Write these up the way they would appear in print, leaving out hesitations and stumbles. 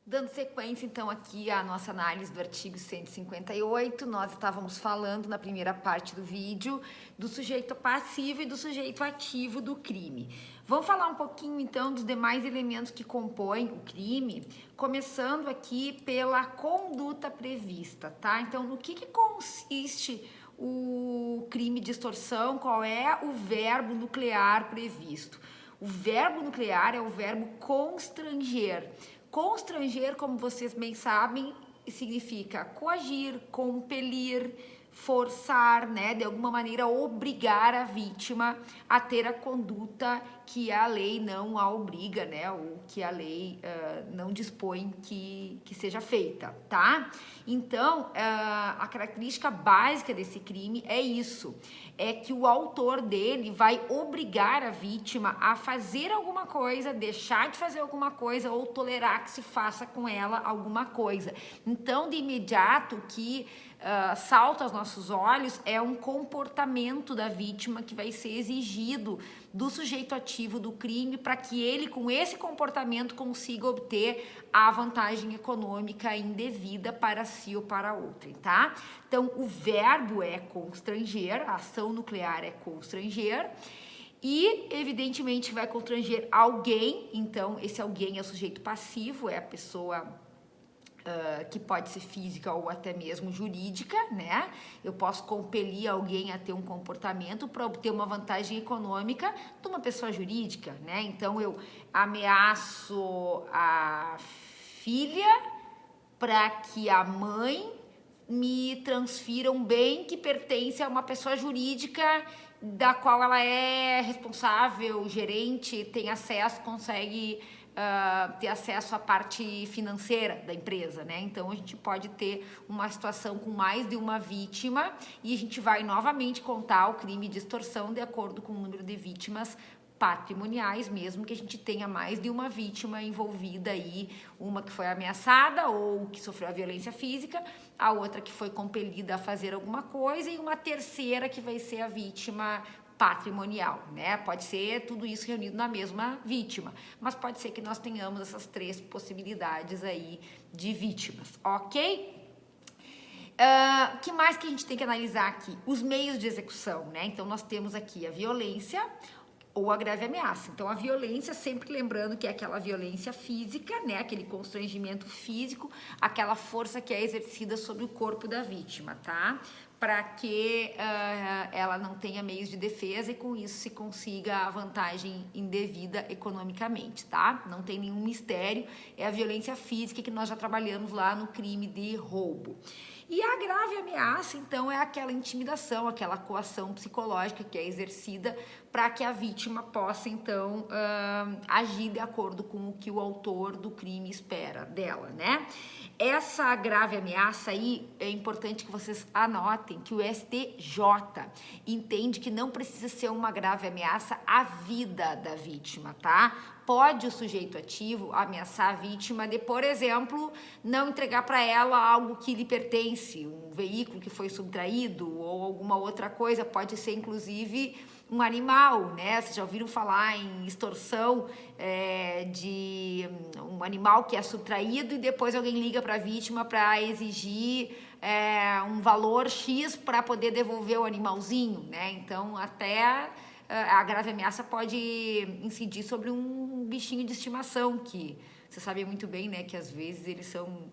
Dando sequência, então, aqui à nossa análise do artigo 158, nós estávamos falando na primeira parte do vídeo do sujeito passivo e do sujeito ativo do crime. Vamos falar um pouquinho, então, dos demais elementos que compõem o crime, começando aqui pela conduta prevista, tá? Então, no que consiste o crime de extorsão? Qual é o verbo nuclear previsto? O verbo nuclear é o verbo constranger. Constranger, como vocês bem sabem, significa coagir, compelir, forçar, né, de alguma maneira obrigar a vítima a ter a conduta que a lei não a obriga, né, ou que a lei não dispõe que seja feita, tá? Então, a característica básica desse crime é isso, é que o autor dele vai obrigar a vítima a fazer alguma coisa, deixar de fazer alguma coisa ou tolerar que se faça com ela alguma coisa. Então, de imediato, o que salta aos nossos olhos é um comportamento da vítima que vai ser exigido do sujeito ativo do crime para que ele, com esse comportamento, consiga obter a vantagem econômica indevida para si ou para outrem, tá? Então, o verbo é constranger, a ação nuclear é constranger, e, evidentemente, vai constranger alguém. Então, esse alguém é o sujeito passivo, é a pessoa que pode ser física ou até mesmo jurídica, né? Eu posso compelir alguém a ter um comportamento para obter uma vantagem econômica de uma pessoa jurídica, né? Então, eu ameaço a filha para que a mãe me transfira um bem que pertence a uma pessoa jurídica da qual ela é responsável, gerente, tem acesso, consegue ter acesso à parte financeira da empresa, né? Então a gente pode ter uma situação com mais de uma vítima e a gente vai novamente contar o crime de extorsão de acordo com o número de vítimas patrimoniais, mesmo que a gente tenha mais de uma vítima envolvida aí, uma que foi ameaçada ou que sofreu a violência física, a outra que foi compelida a fazer alguma coisa e uma terceira que vai ser a vítima patrimonial, né? Pode ser tudo isso reunido na mesma vítima, mas pode ser que nós tenhamos essas três possibilidades aí de vítimas, ok? O que mais que a gente tem que analisar aqui? Os meios de execução, né? Então, nós temos aqui a violência ou a grave ameaça. Então, a violência, sempre lembrando que é aquela violência física, né? Aquele constrangimento físico, aquela força que é exercida sobre o corpo da vítima, tá? Para que ela não tenha meios de defesa e com isso se consiga a vantagem indevida economicamente, tá? Não tem nenhum mistério, é a violência física que nós já trabalhamos lá no crime de roubo. E a grave ameaça, então, é aquela intimidação, aquela coação psicológica que é exercida para que a vítima possa, então, agir de acordo com o que o autor do crime espera dela, né? Essa grave ameaça aí, é importante que vocês anotem que o STJ entende que não precisa ser uma grave ameaça à vida da vítima, tá? Pode o sujeito ativo ameaçar a vítima de, por exemplo, não entregar para ela algo que lhe pertence, um veículo que foi subtraído ou alguma outra coisa, pode ser inclusive um animal, né? Vocês já ouviram falar em extorsão de um animal que é subtraído e depois alguém liga para a vítima para exigir um valor X para poder devolver o animalzinho, né? Então, até a grave ameaça pode incidir sobre um bichinho de estimação, que você sabe muito bem, né, que às vezes eles são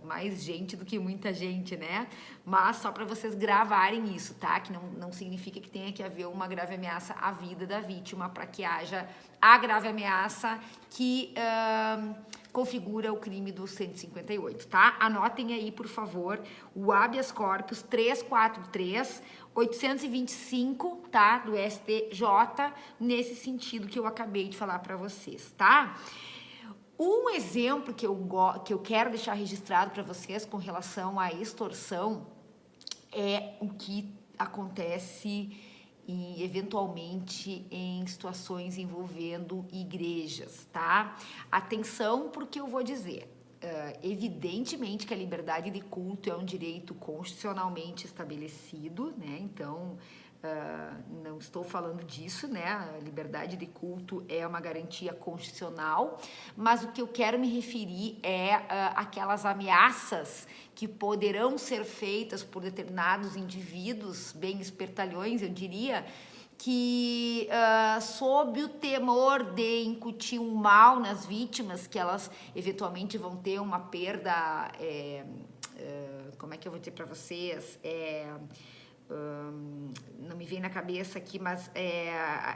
mais gente do que muita gente, né? Mas só para vocês gravarem isso, tá? Que não significa que tenha que haver uma grave ameaça à vida da vítima para que haja a grave ameaça que configura o crime do 158, tá? Anotem aí, por favor, o habeas corpus 343 825, tá? Do STJ, nesse sentido que eu acabei de falar para vocês, tá? Um exemplo que eu quero deixar registrado para vocês com relação à extorsão é o que acontece eventualmente em situações envolvendo igrejas, tá? Atenção porque eu vou dizer. Evidentemente que a liberdade de culto é um direito constitucionalmente estabelecido, né? Então, Não estou falando disso, né? A liberdade de culto é uma garantia constitucional, mas o que eu quero me referir é aquelas ameaças que poderão ser feitas por determinados indivíduos, bem espertalhões, eu diria, que sob o temor de incutir um mal nas vítimas, que elas eventualmente vão ter uma perda, como é que eu vou dizer para vocês, não me vem na cabeça aqui, mas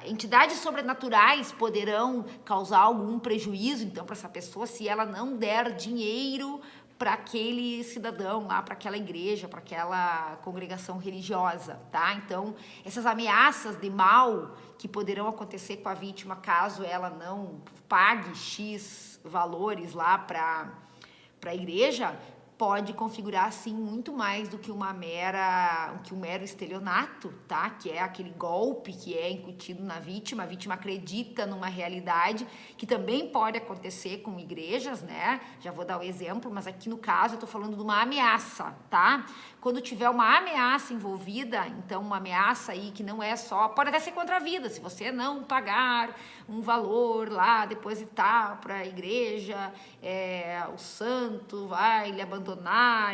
entidades sobrenaturais poderão causar algum prejuízo, então, para essa pessoa, se ela não der dinheiro para aquele cidadão lá, para aquela igreja, para aquela congregação religiosa, tá? Então, essas ameaças de mal que poderão acontecer com a vítima caso ela não pague X valores lá para a igreja, pode configurar, sim, muito mais do que um mero estelionato, tá? Que é aquele golpe que é incutido na vítima. A vítima acredita numa realidade que também pode acontecer com igrejas, né? Já vou dar o exemplo, mas aqui no caso eu tô falando de uma ameaça, tá? Quando tiver uma ameaça envolvida, então uma ameaça aí que não é só, pode até ser contra a vida, se você não pagar um valor lá, depositar para a igreja, o santo vai lhe abandonar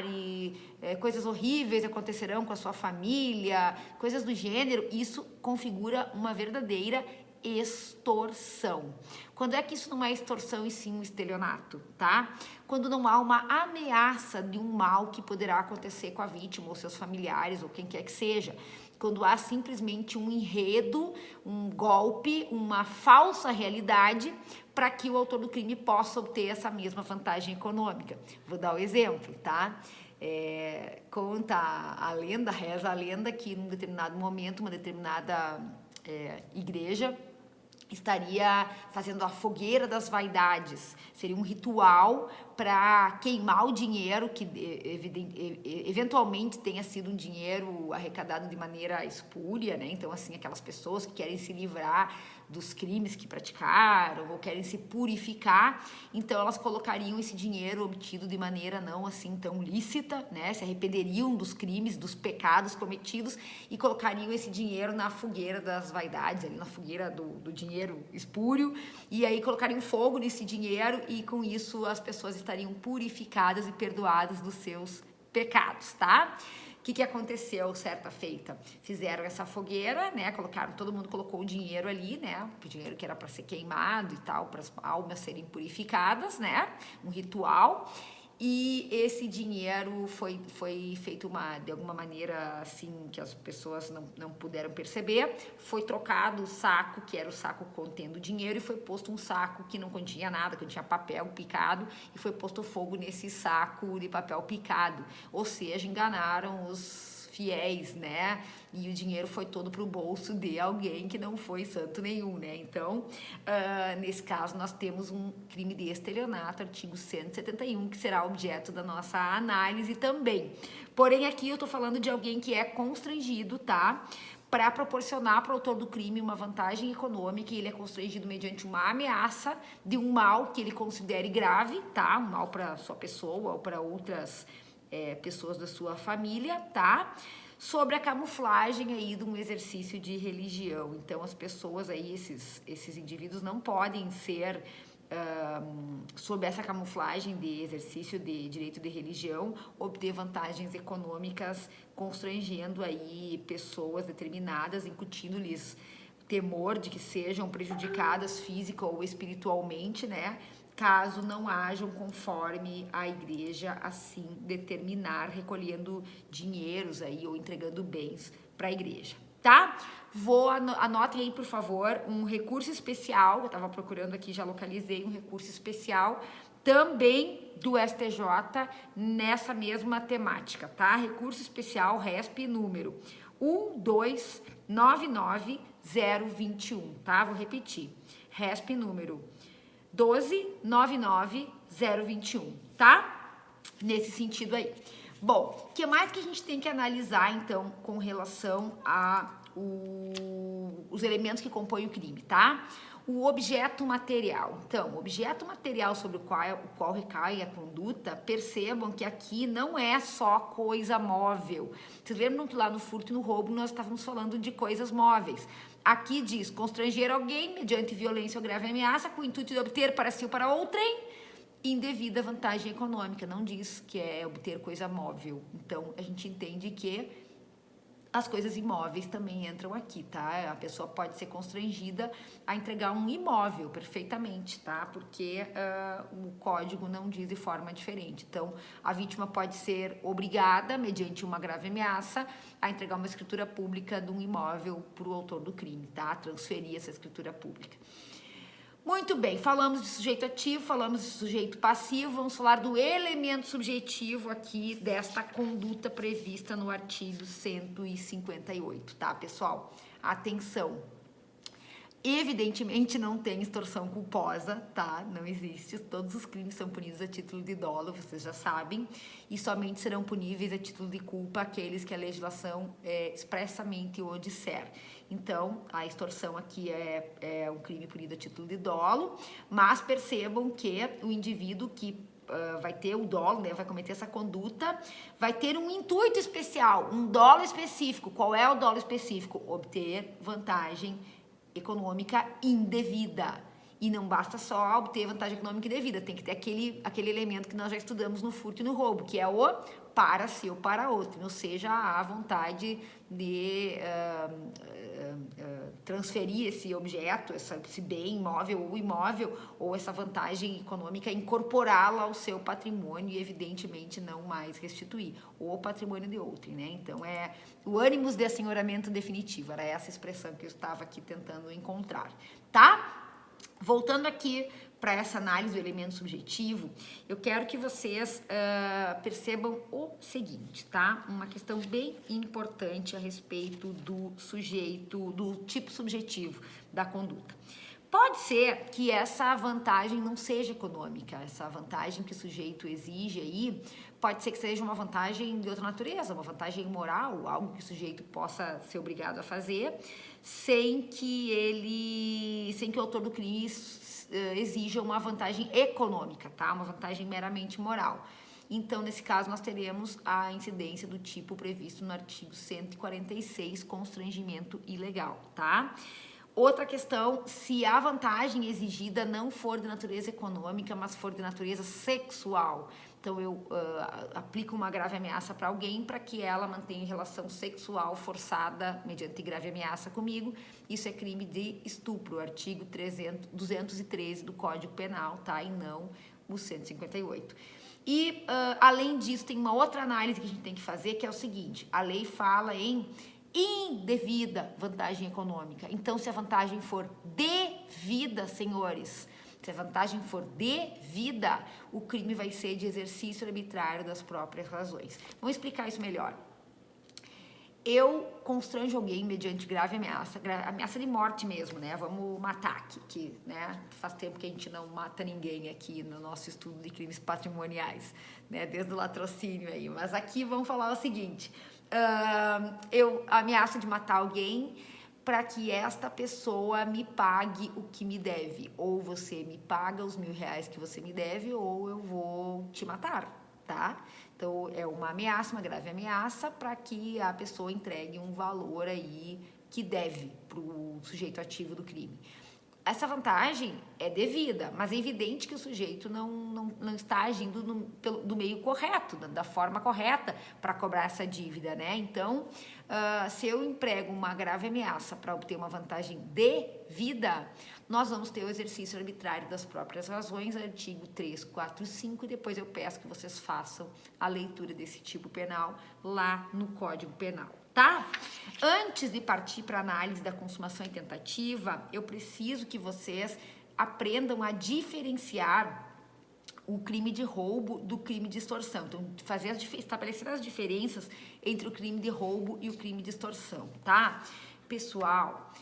e coisas horríveis acontecerão com a sua família, coisas do gênero, isso configura uma verdadeira extorsão. Quando é que isso não é extorsão e sim um estelionato, tá? Quando não há uma ameaça de um mal que poderá acontecer com a vítima ou seus familiares ou quem quer que seja. Quando há simplesmente um enredo, um golpe, uma falsa realidade para que o autor do crime possa obter essa mesma vantagem econômica. Vou dar o exemplo, tá? Conta a lenda, reza a lenda que num determinado momento, uma determinada igreja estaria fazendo a fogueira das vaidades. Seria um ritual para queimar o dinheiro que eventualmente tenha sido um dinheiro arrecadado de maneira espúria, né? Então, assim, aquelas pessoas que querem se livrar dos crimes que praticaram ou querem se purificar, então elas colocariam esse dinheiro obtido de maneira não assim tão lícita, né? Se arrependeriam dos crimes, dos pecados cometidos e colocariam esse dinheiro na fogueira das vaidades, ali na fogueira do dinheiro espúrio, e aí colocariam fogo nesse dinheiro e com isso as pessoas estariam purificadas e perdoadas dos seus pecados, tá? O que aconteceu certa feita? Fizeram essa fogueira, né? Todo mundo colocou o dinheiro ali, né? O dinheiro que era para ser queimado e tal, para as almas serem purificadas, né? Um ritual. E esse dinheiro foi feito de alguma maneira assim que as pessoas não puderam perceber. Foi trocado o saco, que era o saco contendo dinheiro, e foi posto um saco que não continha nada, que tinha papel picado, e foi posto fogo nesse saco de papel picado. Ou seja, enganaram os fiéis, né? E o dinheiro foi todo pro bolso de alguém que não foi santo nenhum, né? Então, nesse caso, nós temos um crime de estelionato, artigo 171, que será objeto da nossa análise também. Porém, aqui eu tô falando de alguém que é constrangido, tá? Para proporcionar para o autor do crime uma vantagem econômica, e ele é constrangido mediante uma ameaça de um mal que ele considere grave, tá? Um mal para sua pessoa ou para outras pessoas da sua família, tá? Sobre a camuflagem aí de um exercício de religião. Então, as pessoas aí, esses indivíduos não podem ser sob essa camuflagem de exercício de direito de religião, obter vantagens econômicas, constrangendo aí pessoas determinadas, incutindo-lhes temor de que sejam prejudicadas física ou espiritualmente, né? Caso não hajam conforme a igreja assim determinar, recolhendo dinheiros aí ou entregando bens para a igreja, tá? Anotem aí, por favor, um recurso especial, eu estava procurando aqui, já localizei um recurso especial, também do STJ, nessa mesma temática, tá? Recurso especial RESP número 1299021, tá? Vou repetir, RESP número 1299021, tá? Nesse sentido aí. Bom, o que mais que a gente tem que analisar, então, com relação a os elementos que compõem o crime, tá? O objeto material. Então, o objeto material sobre o qual recai a conduta, percebam que aqui não é só coisa móvel. Vocês lembram que lá no furto e no roubo nós estávamos falando de coisas móveis. Aqui diz constranger alguém mediante violência ou grave ameaça com o intuito de obter para si ou para outrem indevida vantagem econômica. Não diz que é obter coisa móvel. Então, a gente entende que as coisas imóveis também entram aqui, tá? A pessoa pode ser constrangida a entregar um imóvel perfeitamente, tá? Porque o código não diz de forma diferente. Então, a vítima pode ser obrigada, mediante uma grave ameaça, a entregar uma escritura pública de um imóvel para o autor do crime, tá? Transferir essa escritura pública. Muito bem, falamos de sujeito ativo, falamos de sujeito passivo, vamos falar do elemento subjetivo aqui desta conduta prevista no artigo 158, tá, pessoal? Atenção! Evidentemente não tem extorsão culposa, tá? Não existe. Todos os crimes são punidos a título de dolo, vocês já sabem, e somente serão puníveis a título de culpa aqueles que a legislação expressamente o disser. Então, a extorsão aqui é um crime punido a título de dolo, mas percebam que o indivíduo que vai ter o dolo, né, vai cometer essa conduta, vai ter um intuito especial, um dolo específico. Qual é o dolo específico? Obter vantagem econômica indevida. E não basta só obter vantagem econômica indevida, tem que ter aquele elemento que nós já estudamos no furto e no roubo, que é o para si ou para outro, ou seja, a vontade de transferir esse objeto, esse bem imóvel ou imóvel, ou essa vantagem econômica, incorporá-la ao seu patrimônio e, evidentemente, não mais restituir, ou ao patrimônio de outrem, né? Então, é o ânimos de assenhoramento definitivo, era essa expressão que eu estava aqui tentando encontrar, tá? Voltando aqui para essa análise do elemento subjetivo, eu quero que vocês percebam o seguinte, tá? Uma questão bem importante a respeito do sujeito, do tipo subjetivo da conduta. Pode ser que essa vantagem não seja econômica, essa vantagem que o sujeito exige aí, pode ser que seja uma vantagem de outra natureza, uma vantagem moral, algo que o sujeito possa ser obrigado a fazer, sem que o autor do crime exija uma vantagem econômica, tá? Uma vantagem meramente moral. Então, nesse caso, nós teremos a incidência do tipo previsto no artigo 146, constrangimento ilegal, tá? Outra questão, se a vantagem exigida não for de natureza econômica, mas for de natureza sexual. Então, eu aplico uma grave ameaça para alguém para que ela mantenha relação sexual forçada mediante grave ameaça comigo. Isso é crime de estupro, artigo 213 do Código Penal, tá? E não o 158. E, além disso, tem uma outra análise que a gente tem que fazer, que é o seguinte, a lei fala em indevida vantagem econômica. Então, se a vantagem for devida, senhores, se a vantagem for devida, o crime vai ser de exercício arbitrário das próprias razões. Vamos explicar isso melhor. Eu constranjo alguém mediante grave ameaça, ameaça de morte mesmo, né? Vamos matar aqui, né? Faz tempo que a gente não mata ninguém aqui no nosso estudo de crimes patrimoniais, né? Desde o latrocínio aí. Mas aqui vamos falar o seguinte: eu ameaço de matar alguém para que esta pessoa me pague o que me deve. Ou você me paga os R$1.000 que você me deve, ou eu vou te matar, tá? Então, é uma ameaça, uma grave ameaça, para que a pessoa entregue um valor aí que deve para o sujeito ativo do crime. Essa vantagem é devida, mas é evidente que o sujeito não está agindo do meio correto, da forma correta para cobrar essa dívida, né? Então, se eu emprego uma grave ameaça para obter uma vantagem devida, nós vamos ter o exercício arbitrário das próprias razões, artigo 345, e depois eu peço que vocês façam a leitura desse tipo penal lá no Código Penal. Tá? Antes de partir para a análise da consumação e tentativa, eu preciso que vocês aprendam a diferenciar o crime de roubo do crime de extorsão. Então, estabelecer as diferenças entre o crime de roubo e o crime de extorsão, tá? Pessoal,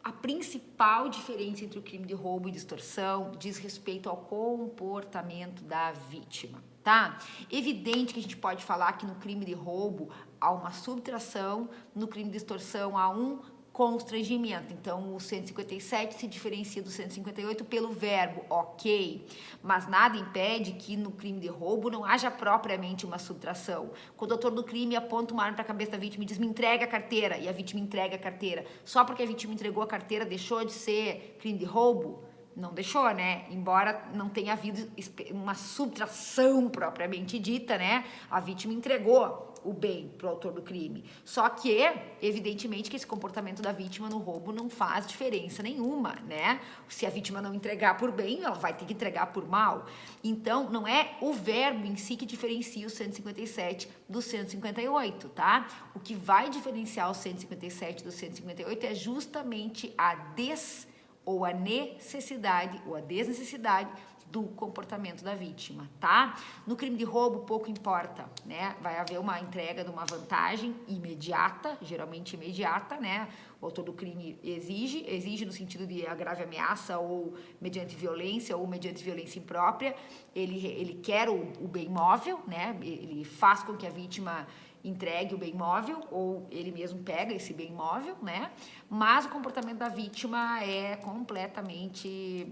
a principal diferença entre o crime de roubo e de extorsão diz respeito ao comportamento da vítima, tá? Evidente que a gente pode falar que no crime de roubo há uma subtração, no crime de extorsão há um constrangimento. Então, o 157 se diferencia do 158 pelo verbo, ok. Mas nada impede que no crime de roubo não haja propriamente uma subtração. Quando o autor do crime aponta uma arma para a cabeça da vítima e diz, me entrega a carteira, e a vítima entrega a carteira, só porque a vítima entregou a carteira deixou de ser crime de roubo? Não deixou, né? Embora não tenha havido uma subtração propriamente dita, né? A vítima entregou o bem para o autor do crime. Só que, evidentemente, que esse comportamento da vítima no roubo não faz diferença nenhuma, né? Se a vítima não entregar por bem, ela vai ter que entregar por mal. Então, não é o verbo em si que diferencia o 157 do 158, tá? O que vai diferenciar o 157 do 158 é justamente ou a necessidade ou a desnecessidade do comportamento da vítima, tá? No crime de roubo, pouco importa, né? Vai haver uma entrega de uma vantagem imediata, geralmente imediata, né? O autor do crime exige no sentido de grave ameaça ou mediante violência imprópria, ele quer o bem móvel, né? Ele faz com que a vítima entregue o bem móvel ou ele mesmo pega esse bem móvel, né? Mas o comportamento da vítima é completamente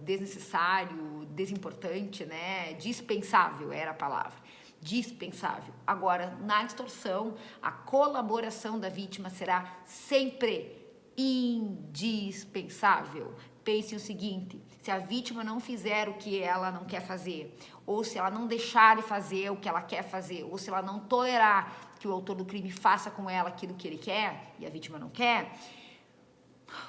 desnecessário, desimportante, né? Dispensável era a palavra. Dispensável. Agora, na extorsão, a colaboração da vítima será sempre indispensável. Pense o seguinte, se a vítima não fizer o que ela não quer fazer, ou se ela não deixar de fazer o que ela quer fazer, ou se ela não tolerar que o autor do crime faça com ela aquilo que ele quer, e a vítima não quer,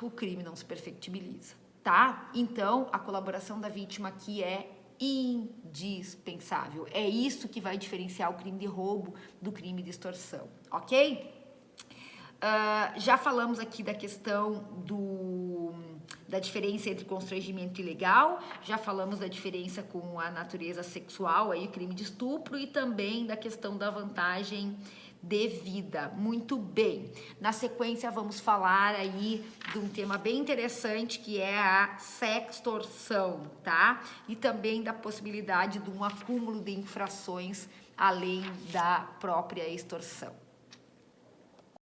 o crime não se perfectibiliza, tá? Então, a colaboração da vítima aqui é indispensável. É isso que vai diferenciar o crime de roubo do crime de extorsão, ok? Já falamos aqui da questão da diferença entre constrangimento e legal, já falamos da diferença com a natureza sexual, aí crime de estupro, e também da questão da vantagem devida. Muito bem. Na sequência vamos falar aí de um tema bem interessante que é a sextorção, tá? E também da possibilidade de um acúmulo de infrações além da própria extorsão.